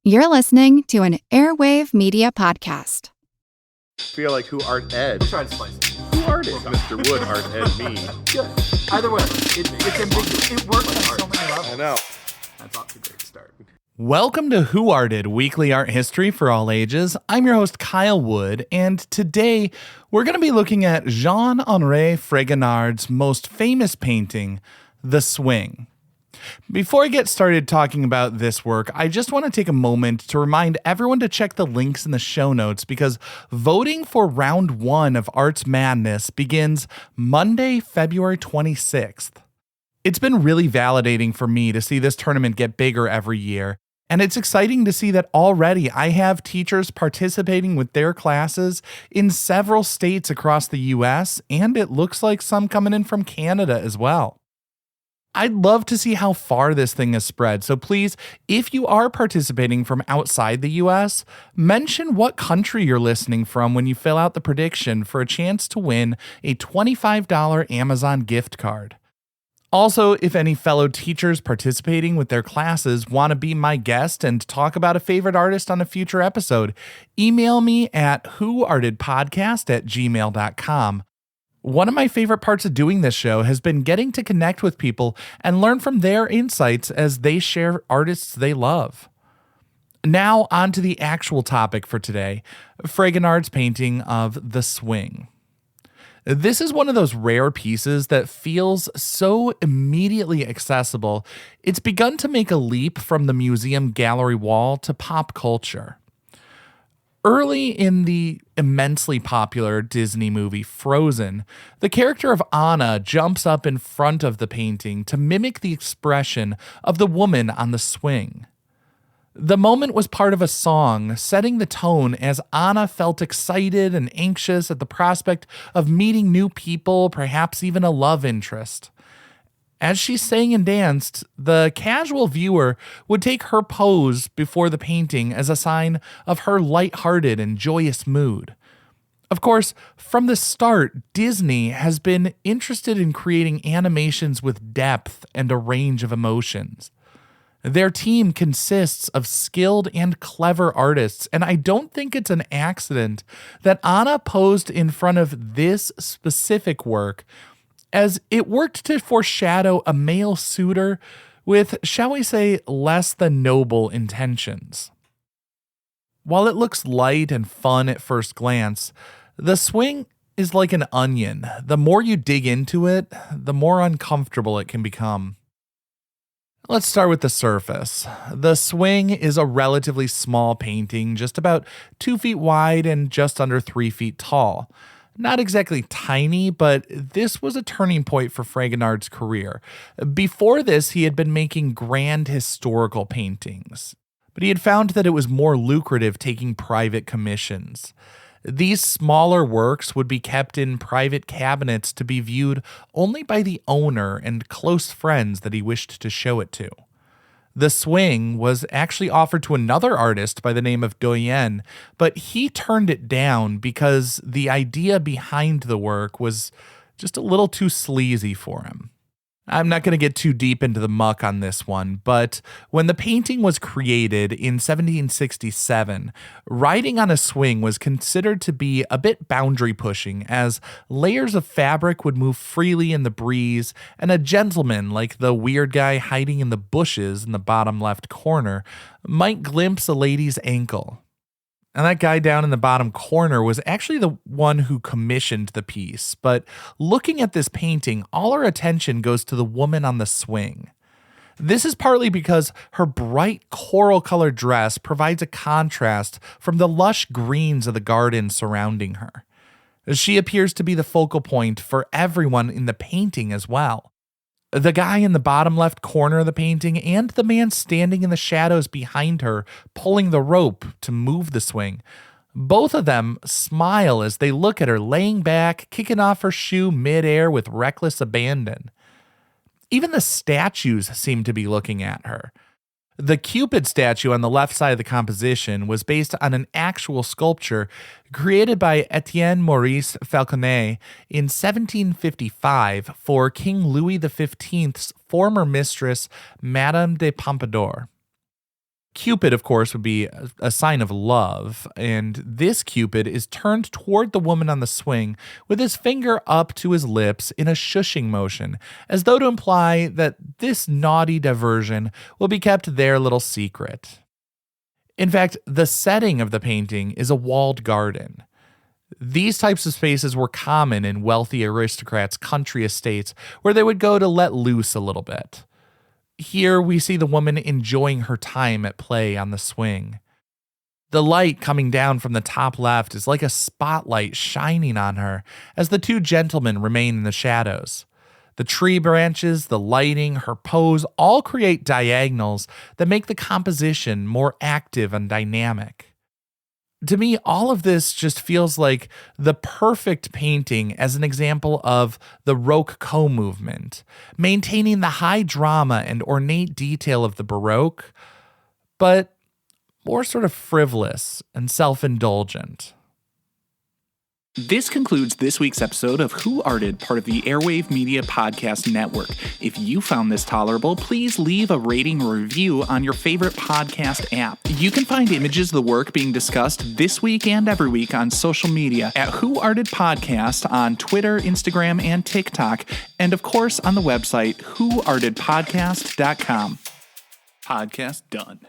You're listening to an Airwave Media Podcast. Feel like who art Ed? Try to spice it. Who art is Mr. Wood art Ed me? Good. Either way, it's ambiguous. It works on so many levels. I know. That's off to a great start. Welcome to Who Arted, weekly art history for all ages. I'm your host, Kyle Wood, and today we're going to be looking at Jean-Honore Fragonard's most famous painting, The Swing. Before I get started talking about this work, I just want to take a moment to remind everyone to check the links in the show notes because voting for round 1 of Arts Madness begins Monday, February 26th. It's been really validating for me to see this tournament get bigger every year, and it's exciting to see that already I have teachers participating with their classes in several states across the US, and it looks like some coming in from Canada as well. I'd love to see how far this thing has spread, so please, if you are participating from outside the US, mention what country you're listening from when you fill out the prediction for a chance to win a $25 Amazon gift card. Also, if any fellow teachers participating with their classes want to be my guest and talk about a favorite artist on a future episode, email me at whoartedpodcast@gmail.com. One of my favorite parts of doing this show has been getting to connect with people and learn from their insights as they share artists they love. Now, on to the actual topic for today, Fragonard's painting of The Swing. This is one of those rare pieces that feels so immediately accessible, it's begun to make a leap from the museum gallery wall to pop culture. Early in the immensely popular Disney movie Frozen, the character of Anna jumps up in front of the painting to mimic the expression of the woman on the swing. The moment was part of a song, setting the tone as Anna felt excited and anxious at the prospect of meeting new people, perhaps even a love interest. As she sang and danced, the casual viewer would take her pose before the painting as a sign of her lighthearted and joyous mood. Of course, from the start, Disney has been interested in creating animations with depth and a range of emotions. Their team consists of skilled and clever artists, and I don't think it's an accident that Anna posed in front of this specific work, as it worked to foreshadow a male suitor with, shall we say, less than noble intentions. While it looks light and fun at first glance, the swing is like an onion. The more you dig into it, the more uncomfortable it can become. Let's start with the surface. The swing is a relatively small painting, just about 2 feet wide and just under 3 feet tall. Not exactly tiny, but this was a turning point for Fragonard's career. Before this, he had been making grand historical paintings, but he had found that it was more lucrative taking private commissions. These smaller works would be kept in private cabinets to be viewed only by the owner and close friends that he wished to show it to. The swing was actually offered to another artist by the name of Doyen, but he turned it down because the idea behind the work was just a little too sleazy for him. I'm not going to get too deep into the muck on this one, but when the painting was created in 1767, riding on a swing was considered to be a bit boundary pushing, as layers of fabric would move freely in the breeze, and a gentleman, like the weird guy hiding in the bushes in the bottom left corner, might glimpse a lady's ankle. And that guy down in the bottom corner was actually the one who commissioned the piece. But looking at this painting, all our attention goes to the woman on the swing. This is partly because her bright coral-colored dress provides a contrast from the lush greens of the garden surrounding her. She appears to be the focal point for everyone in the painting as well. The guy in the bottom left corner of the painting and the man standing in the shadows behind her, pulling the rope to move the swing. Both of them smile as they look at her laying back, kicking off her shoe midair with reckless abandon. Even the statues seem to be looking at her. The Cupid statue on the left side of the composition was based on an actual sculpture created by Etienne Maurice Falconet in 1755 for King Louis XV's former mistress, Madame de Pompadour. Cupid, of course, would be a sign of love, and this Cupid is turned toward the woman on the swing with his finger up to his lips in a shushing motion, as though to imply that this naughty diversion will be kept their little secret. In fact, the setting of the painting is a walled garden. These types of spaces were common in wealthy aristocrats' country estates where they would go to let loose a little bit. Here we see the woman enjoying her time at play on the swing. The light coming down from the top left is like a spotlight shining on her as the two gentlemen remain in the shadows. The tree branches, the lighting, her pose all create diagonals that make the composition more active and dynamic. To me, all of this just feels like the perfect painting as an example of the Rococo movement, maintaining the high drama and ornate detail of the Baroque, but more sort of frivolous and self-indulgent. This concludes this week's episode of Who Arted, part of the Airwave Media Podcast Network. If you found this tolerable, please leave a rating or review on your favorite podcast app. You can find images of the work being discussed this week and every week on social media at Who Arted Podcast on Twitter, Instagram, and TikTok, and of course on the website whoartedpodcast.com. Podcast done.